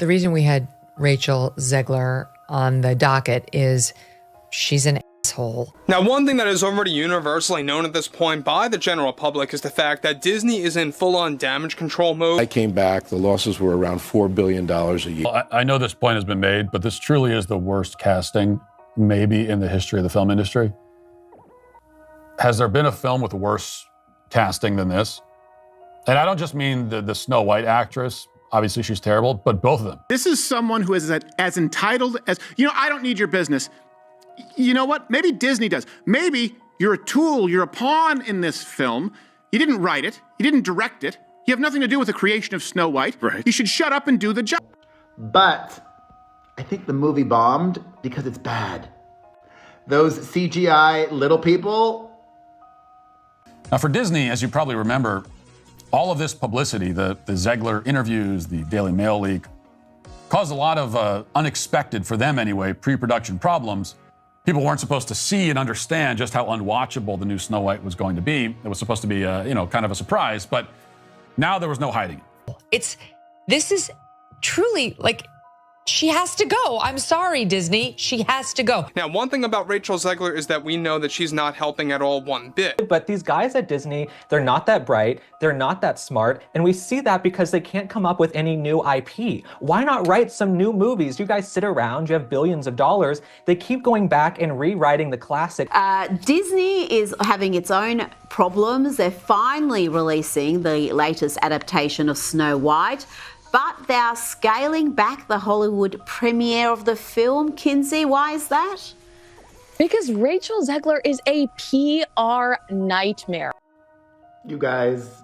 The reason we had Rachel Zegler on the docket is she's an asshole. Now, one thing that is already universally known at this point by the general public is the fact that Disney is in full-on damage control mode. I came back, the losses were around $4 billion a year. Well, I know this point has been made, but this truly is the worst casting maybe in the history of the film industry. Has there been a film with worse casting than this? And I don't just mean the Snow White actress. Obviously, she's terrible, but both of them. This is someone who is as entitled as, I don't need your business. You know what? Maybe Disney does. Maybe you're a tool, you're a pawn in this film. You didn't write it. You didn't direct it. You have nothing to do with the creation of Snow White. Right. You should shut up and do the job. But I think the movie bombed because it's bad. Those CGI little people. Now for Disney, as you probably remember, all of this publicity, the Zegler interviews, the Daily Mail leak, caused a lot of unexpected, for them anyway, pre-production problems. People weren't supposed to see and understand just how unwatchable the new Snow White was going to be. It was supposed to be, kind of a surprise, but now there was no hiding it. This is truly she has to go. I'm sorry, Disney. She has to go. Now, one thing about Rachel Zegler is that we know that she's not helping at all one bit. But these guys at Disney, they're not that bright, they're not that smart, and we see that because they can't come up with any new IP. Why not write some new movies? You guys sit around, you have billions of dollars, they keep going back and rewriting the classic. Disney is having its own problems. They're finally releasing the latest adaptation of Snow White, but they're scaling back the Hollywood premiere of the film. Kinsey, why is that? Because Rachel Zegler is a PR nightmare. You guys,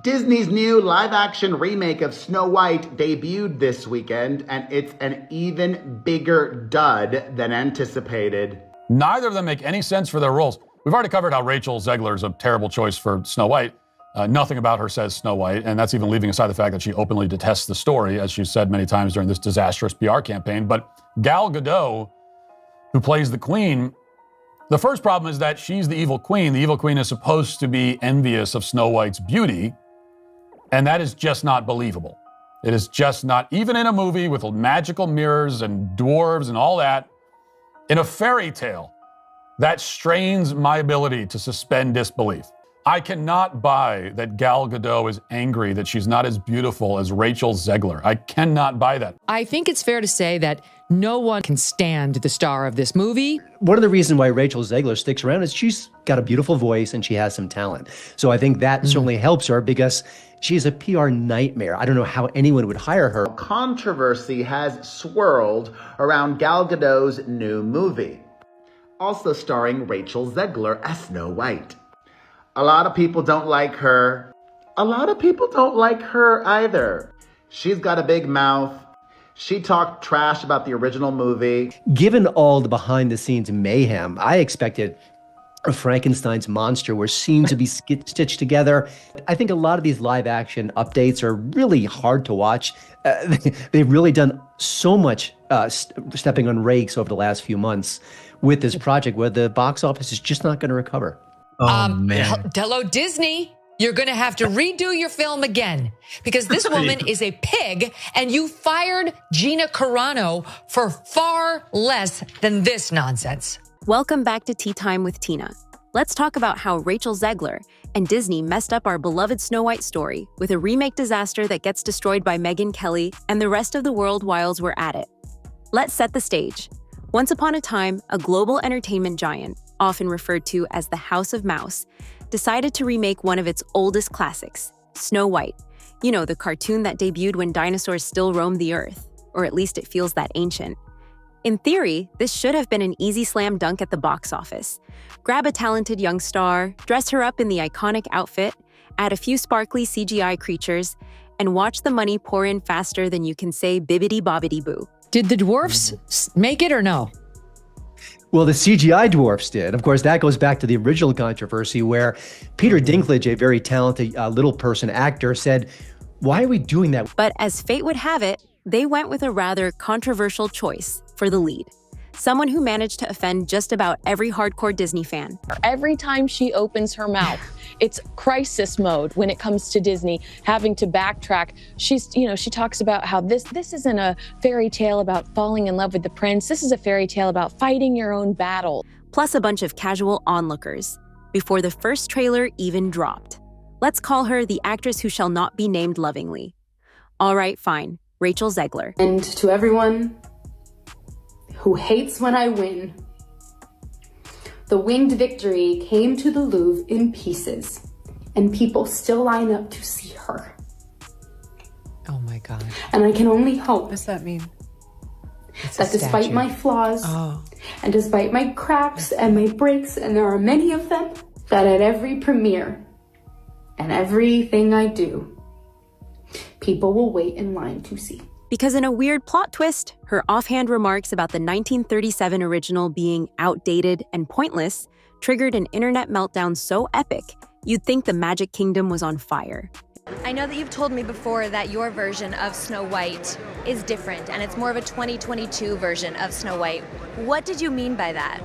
Disney's new live-action remake of Snow White debuted this weekend, and it's an even bigger dud than anticipated. Neither of them make any sense for their roles. We've already covered how Rachel Zegler is a terrible choice for Snow White. Nothing about her says Snow White, and that's even leaving aside the fact that she openly detests the story, as she's said many times during this disastrous PR campaign. But Gal Gadot, who plays the Queen, the first problem is that she's the evil queen. The evil queen is supposed to be envious of Snow White's beauty, and that is just not believable. It is just not, even in a movie with magical mirrors and dwarves and all that, in a fairy tale, that strains my ability to suspend disbelief. I cannot buy that Gal Gadot is angry that she's not as beautiful as Rachel Zegler. I cannot buy that. I think it's fair to say that no one can stand the star of this movie. One of the reasons why Rachel Zegler sticks around is she's got a beautiful voice and she has some talent. So I think that certainly helps her because she's a PR nightmare. I don't know how anyone would hire her. Controversy has swirled around Gal Gadot's new movie, also starring Rachel Zegler as Snow White. A lot of people don't like her. A lot of people don't like her either. She's got a big mouth. She talked trash about the original movie. Given all the behind-the-scenes mayhem, I expected a Frankenstein's monster where scenes would be stitched together. I think a lot of these live-action updates are really hard to watch. They've really done so much stepping on rakes over the last few months with this project where the box office is just not going to recover. Oh, man. Hello, Disney. You're going to have to redo your film again because this woman is a pig and you fired Gina Carano for far less than this nonsense. Welcome back to Tea Time with Tina. Let's talk about how Rachel Zegler and Disney messed up our beloved Snow White story with a remake disaster that gets destroyed by Megyn Kelly and the rest of the world whiles we're at it. Let's set the stage. Once upon a time, a global entertainment giant, often referred to as the House of Mouse, decided to remake one of its oldest classics, Snow White. You know, the cartoon that debuted when dinosaurs still roamed the earth, or at least it feels that ancient. In theory, this should have been an easy slam dunk at the box office. Grab a talented young star, dress her up in the iconic outfit, add a few sparkly CGI creatures, and watch the money pour in faster than you can say Bibbidi-Bobbidi-Boo. Did the dwarfs make it or no? Well, the CGI dwarfs did. Of course, that goes back to the original controversy where Peter Dinklage, a very talented little person actor, said, "Why are we doing that?" But as fate would have it, they went with a rather controversial choice for the lead. someone who managed to offend just about every hardcore Disney fan. Every time she opens her mouth, it's crisis mode when it comes to Disney, having to backtrack. She talks about how this isn't a fairy tale about falling in love with the prince. This is a fairy tale about fighting your own battle. Plus a bunch of casual onlookers, before the first trailer even dropped. Let's call her the actress who shall not be named lovingly. All right, fine, Rachel Zegler. And to everyone who hates when I win, the winged victory came to the Louvre in pieces, and people still line up to see her. Oh my God. And I can only hope. What does that mean? That despite my flaws, and despite my cracks and my breaks, and there are many of them, that at every premiere and everything I do, people will wait in line to see. Because in a weird plot twist, her offhand remarks about the 1937 original being outdated and pointless triggered an internet meltdown so epic, you'd think the Magic Kingdom was on fire. I know that you've told me before that your version of Snow White is different, and it's more of a 2022 version of Snow White. What did you mean by that?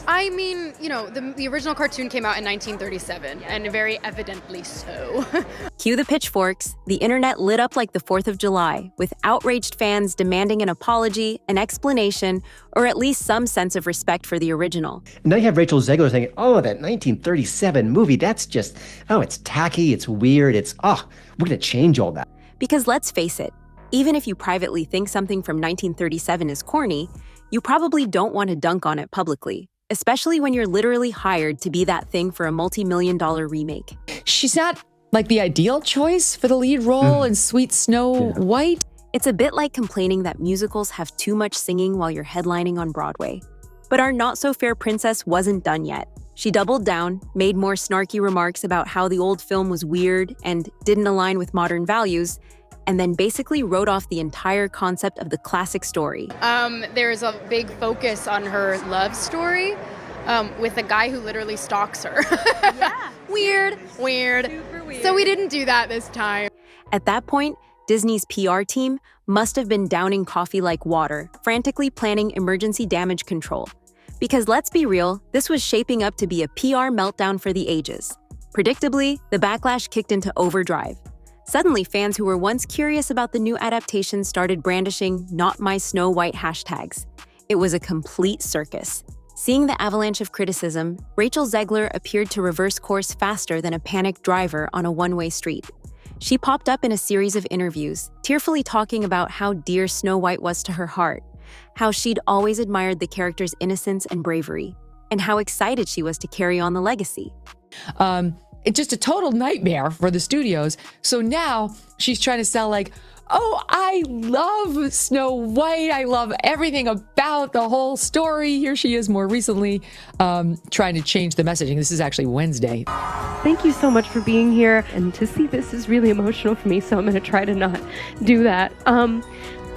I mean, the original cartoon came out in 1937, and very evidently so. Cue the pitchforks. The internet lit up like the 4th of July, with outraged fans demanding an apology, an explanation, or at least some sense of respect for the original. Now you have Rachel Zegler saying, oh, that 1937 movie, that's just, it's tacky, it's weird, we're going to change all that. Because let's face it, even if you privately think something from 1937 is corny, you probably don't want to dunk on it publicly. Especially when you're literally hired to be that thing for a multi-million-dollar remake. She's not like the ideal choice for the lead role in Sweet Snow White. It's a bit like complaining that musicals have too much singing while you're headlining on Broadway. But our not-so-fair princess wasn't done yet. She doubled down, made more snarky remarks about how the old film was weird and didn't align with modern values, and then basically wrote off the entire concept of the classic story. There's a big focus on her love story with a guy who literally stalks her. Yeah. Weird. Super weird. So we didn't do that this time. At that point, Disney's PR team must have been downing coffee like water, frantically planning emergency damage control. Because let's be real, this was shaping up to be a PR meltdown for the ages. Predictably, the backlash kicked into overdrive. Suddenly, fans who were once curious about the new adaptation started brandishing "Not My Snow White" hashtags. It was a complete circus. Seeing the avalanche of criticism, Rachel Zegler appeared to reverse course faster than a panicked driver on a one-way street. She popped up in a series of interviews, tearfully talking about how dear Snow White was to her heart, how she'd always admired the character's innocence and bravery, and how excited she was to carry on the legacy. It's just a total nightmare for the studios. So now she's trying to sell I love Snow White. I love everything about the whole story. Here she is more recently trying to change the messaging. This is actually Wednesday. Thank you so much for being here. And to see this is really emotional for me, so I'm going to try to not do that.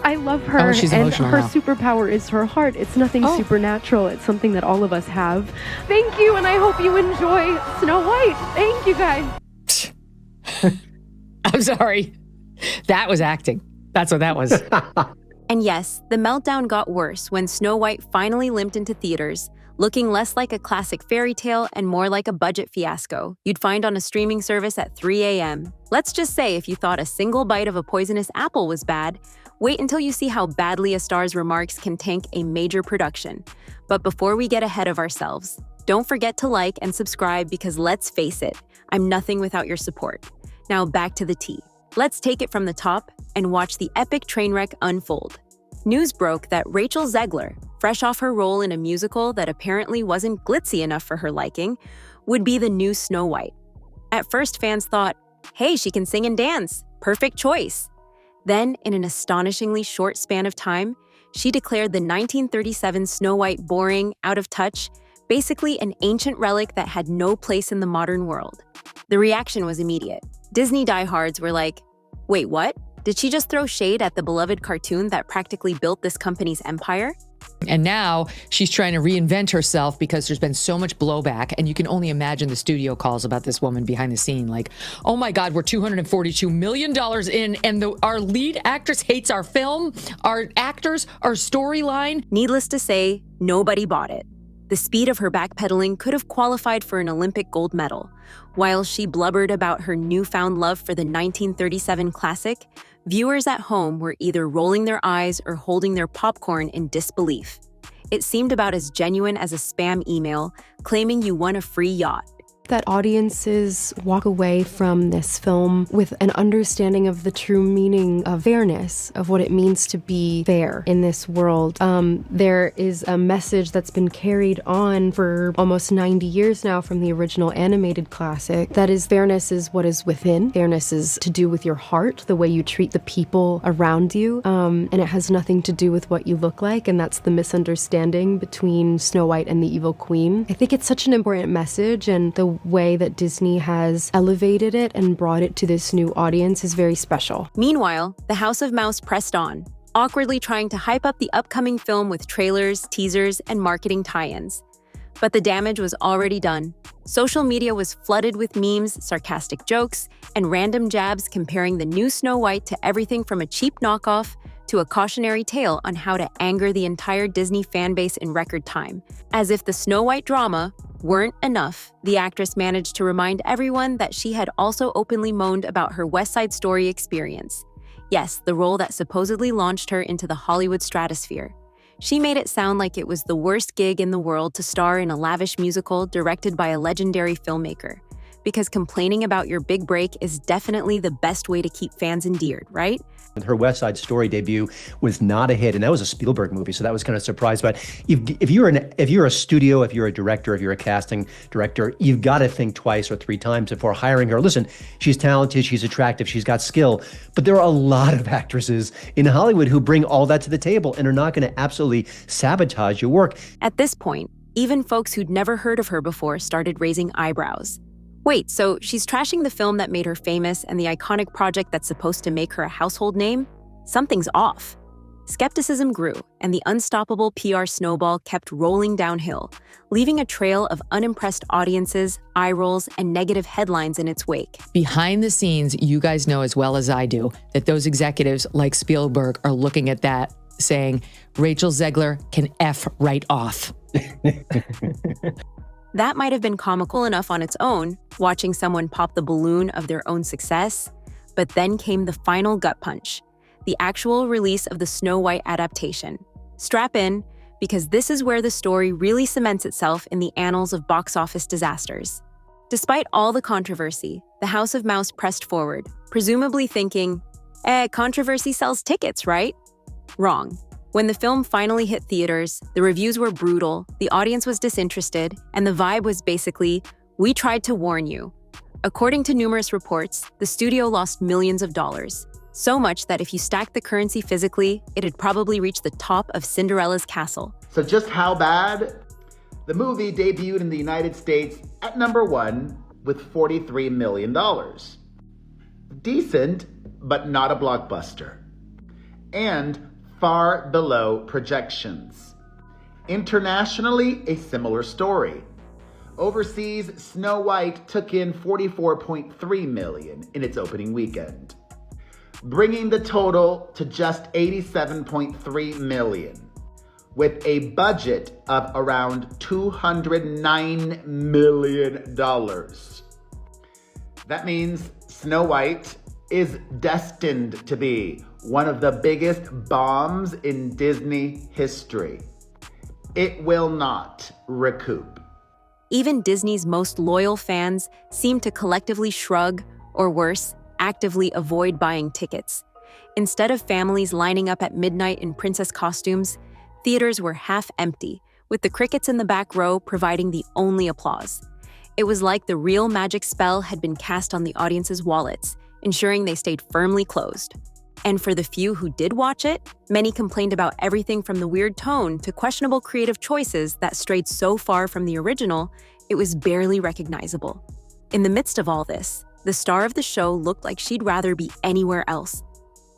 I love her, she's and emotional her now. Superpower is her heart. It's nothing supernatural. It's something that all of us have. Thank you, and I hope you enjoy Snow White. Thank you, guys. I'm sorry. That was acting. That's what that was. And yes, the meltdown got worse when Snow White finally limped into theaters, looking less like a classic fairy tale and more like a budget fiasco you'd find on a streaming service at 3 a.m. Let's just say if you thought a single bite of a poisonous apple was bad, wait until you see how badly a star's remarks can tank a major production. But before we get ahead of ourselves, don't forget to like and subscribe because let's face it, I'm nothing without your support. Now back to the tea. Let's take it from the top and watch the epic train wreck unfold. News broke that Rachel Zegler, fresh off her role in a musical that apparently wasn't glitzy enough for her liking, would be the new Snow White. At first, fans thought, hey, she can sing and dance. Perfect choice. Then, in an astonishingly short span of time, she declared the 1937 Snow White boring, out of touch, basically an ancient relic that had no place in the modern world. The reaction was immediate. Disney diehards were like, wait, what? Did she just throw shade at the beloved cartoon that practically built this company's empire? And now she's trying to reinvent herself because there's been so much blowback. And you can only imagine the studio calls about this woman behind the scene. Like, oh my God, we're $242 million in and our lead actress hates our film, our actors, our storyline. Needless to say, nobody bought it. The speed of her backpedaling could have qualified for an Olympic gold medal. While she blubbered about her newfound love for the 1937 classic, viewers at home were either rolling their eyes or holding their popcorn in disbelief. It seemed about as genuine as a spam email claiming you won a free yacht. That audiences walk away from this film with an understanding of the true meaning of fairness, of what it means to be fair in this world. There is a message that's been carried on for almost 90 years now from the original animated classic. That is, fairness is what is within. Fairness is to do with your heart, the way you treat the people around you. And it has nothing to do with what you look like. And that's the misunderstanding between Snow White and the Evil Queen. I think it's such an important message, and the way that Disney has elevated it and brought it to this new audience is very special. Meanwhile, the House of Mouse pressed on, awkwardly trying to hype up the upcoming film with trailers, teasers, and marketing tie-ins. But the damage was already done. Social media was flooded with memes, sarcastic jokes, and random jabs comparing the new Snow White to everything from a cheap knockoff to a cautionary tale on how to anger the entire Disney fan base in record time. As if the Snow White drama weren't enough, the actress managed to remind everyone that she had also openly moaned about her West Side Story experience. Yes, the role that supposedly launched her into the Hollywood stratosphere. She made it sound like it was the worst gig in the world to star in a lavish musical directed by a legendary filmmaker. Because complaining about your big break is definitely the best way to keep fans endeared, right? Her West Side Story debut was not a hit, and that was a Spielberg movie, so that was kind of a surprise. But if you're a studio, if you're a director, if you're a casting director, you've got to think twice or three times before hiring her. Listen, she's talented, she's attractive, she's got skill, but there are a lot of actresses in Hollywood who bring all that to the table and are not going to absolutely sabotage your work. At this point, even folks who'd never heard of her before started raising eyebrows. Wait, so she's trashing the film that made her famous and the iconic project that's supposed to make her a household name? Something's off. Skepticism grew, and the unstoppable PR snowball kept rolling downhill, leaving a trail of unimpressed audiences, eye rolls, and negative headlines in its wake. Behind the scenes, you guys know as well as I do that those executives like Spielberg are looking at that saying, Rachel Zegler can F right off. That might have been comical enough on its own, watching someone pop the balloon of their own success, but then came the final gut punch, the actual release of the Snow White adaptation. Strap in, because this is where the story really cements itself in the annals of box office disasters. Despite all the controversy, the House of Mouse pressed forward, presumably thinking, controversy sells tickets, right? Wrong. When the film finally hit theaters, the reviews were brutal, the audience was disinterested, and the vibe was basically, we tried to warn you. According to numerous reports, the studio lost millions of dollars. So much that if you stacked the currency physically, it'd probably reach the top of Cinderella's castle. So just how bad? The movie debuted in the United States at number 1 with $43 million. Decent, but not a blockbuster. And far below projections. Internationally, a similar story. Overseas, Snow White took in $44.3 million in its opening weekend, bringing the total to just $87.3 million, with a budget of around $209 million. That means Snow White is destined to be one of the biggest bombs in Disney history. It will not recoup. Even Disney's most loyal fans seem to collectively shrug, or worse, actively avoid buying tickets. Instead of families lining up at midnight in princess costumes, theaters were half empty, with the crickets in the back row providing the only applause. It was like the real magic spell had been cast on the audience's wallets, ensuring they stayed firmly closed. And for the few who did watch it, many complained about everything from the weird tone to questionable creative choices that strayed so far from the original, it was barely recognizable. In the midst of all this, the star of the show looked like she'd rather be anywhere else.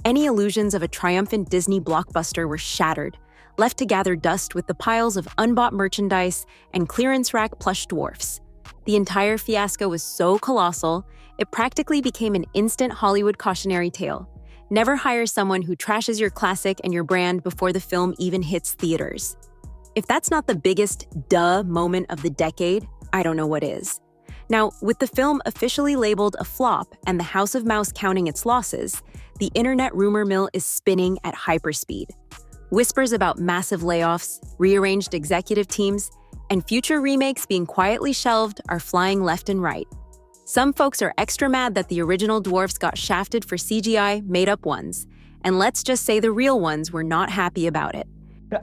Any illusions of a triumphant Disney blockbuster were shattered, left to gather dust with the piles of unbought merchandise and clearance rack plush dwarfs. The entire fiasco was so colossal, it practically became an instant Hollywood cautionary tale. Never hire someone who trashes your classic and your brand before the film even hits theaters. If that's not the biggest duh moment of the decade, I don't know what is. Now, with the film officially labeled a flop and the House of Mouse counting its losses, the internet rumor mill is spinning at hyperspeed. Whispers about massive layoffs, rearranged executive teams, and future remakes being quietly shelved are flying left and right. Some folks are extra mad that the original dwarfs got shafted for CGI made-up ones, and let's just say the real ones were not happy about it.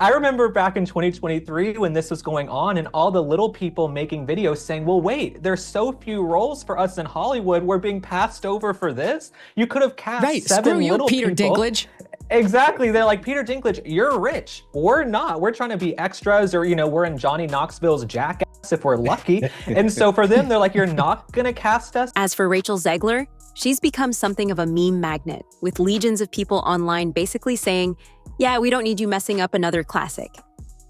I remember back in 2023 when this was going on and all the little people making videos saying, well, wait, there's so few roles for us in Hollywood. We're being passed over for this. You could have cast seven little Peter people. Dinklage. Exactly. They're like, Peter Dinklage, you're rich. We're not. We're trying to be extras, or, we're in Johnny Knoxville's Jackass if we're lucky. And so for them, they're like, you're not going to cast us. As for Rachel Zegler, she's become something of a meme magnet, with legions of people online basically saying, yeah, we don't need you messing up another classic.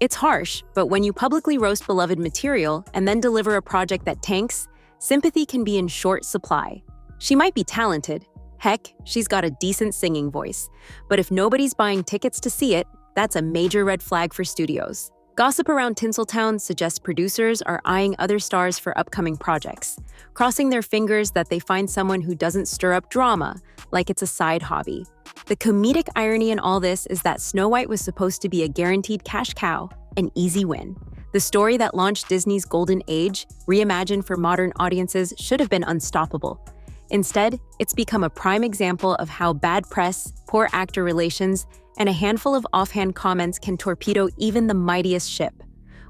It's harsh, but when you publicly roast beloved material and then deliver a project that tanks, sympathy can be in short supply. She might be talented. Heck, she's got a decent singing voice. But if nobody's buying tickets to see it, that's a major red flag for studios. Gossip around Tinseltown suggests producers are eyeing other stars for upcoming projects, crossing their fingers that they find someone who doesn't stir up drama, like it's a side hobby. The comedic irony in all this is that Snow White was supposed to be a guaranteed cash cow, an easy win. The story that launched Disney's golden age, reimagined for modern audiences, should have been unstoppable. Instead, it's become a prime example of how bad press, poor actor relations, and a handful of offhand comments can torpedo even the mightiest ship.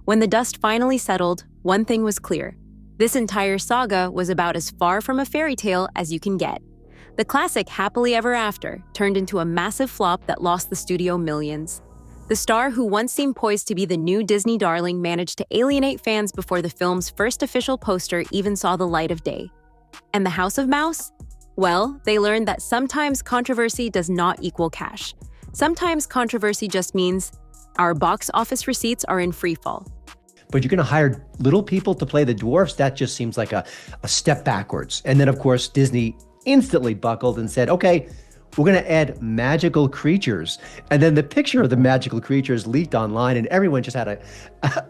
When the dust finally settled, one thing was clear. This entire saga was about as far from a fairy tale as you can get. The classic Happily Ever After turned into a massive flop that lost the studio millions. The star who once seemed poised to be the new Disney darling managed to alienate fans before the film's first official poster even saw the light of day. And the House of Mouse? Well, they learned that sometimes controversy does not equal cash. Sometimes controversy just means our box office receipts are in freefall. But you're going to hire little people to play the dwarfs? That just seems like a step backwards. And then, of course, Disney instantly buckled and said, okay, we're going to add magical creatures. And then the picture of the magical creatures leaked online, and everyone just had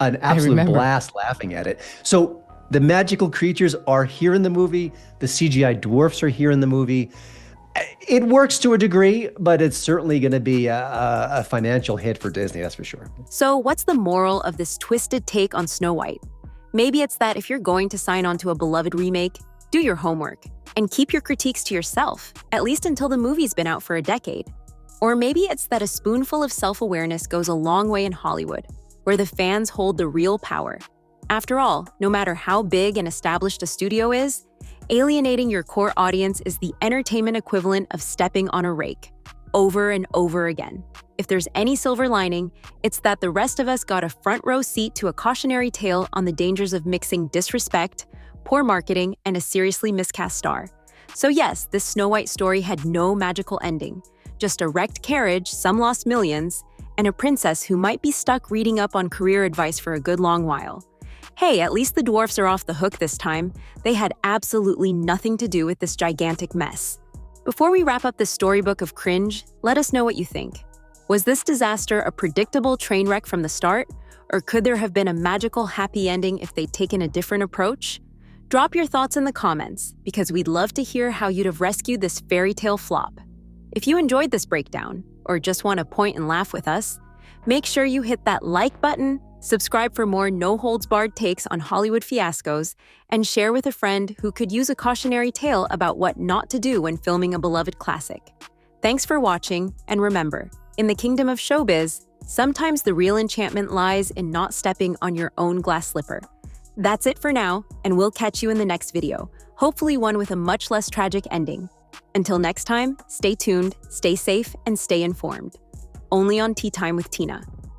an absolute blast laughing at it. So the magical creatures are here in the movie. The CGI dwarfs are here in the movie. It works to a degree, but it's certainly going to be a financial hit for Disney, that's for sure. So what's the moral of this twisted take on Snow White? Maybe it's that if you're going to sign on to a beloved remake, do your homework and keep your critiques to yourself, at least until the movie's been out for a decade. Or maybe it's that a spoonful of self-awareness goes a long way in Hollywood, where the fans hold the real power. After all, no matter how big and established a studio is, alienating your core audience is the entertainment equivalent of stepping on a rake, over and over again. If there's any silver lining, it's that the rest of us got a front row seat to a cautionary tale on the dangers of mixing disrespect, poor marketing, and a seriously miscast star. So yes, this Snow White story had no magical ending, just a wrecked carriage, some lost millions, and a princess who might be stuck reading up on career advice for a good long while. Hey, at least the dwarfs are off the hook this time. They had absolutely nothing to do with this gigantic mess. Before we wrap up this storybook of cringe, let us know what you think. Was this disaster a predictable train wreck from the start? Or could there have been a magical happy ending if they'd taken a different approach? Drop your thoughts in the comments, because we'd love to hear how you'd have rescued this fairy tale flop. If you enjoyed this breakdown, or just want to point and laugh with us, make sure you hit that like button, subscribe for more no-holds-barred takes on Hollywood fiascos, and share with a friend who could use a cautionary tale about what not to do when filming a beloved classic. Thanks for watching, and remember, in the kingdom of showbiz, sometimes the real enchantment lies in not stepping on your own glass slipper. That's it for now, and we'll catch you in the next video, hopefully one with a much less tragic ending. Until next time, stay tuned, stay safe, and stay informed. Only on Tea Time with Tina.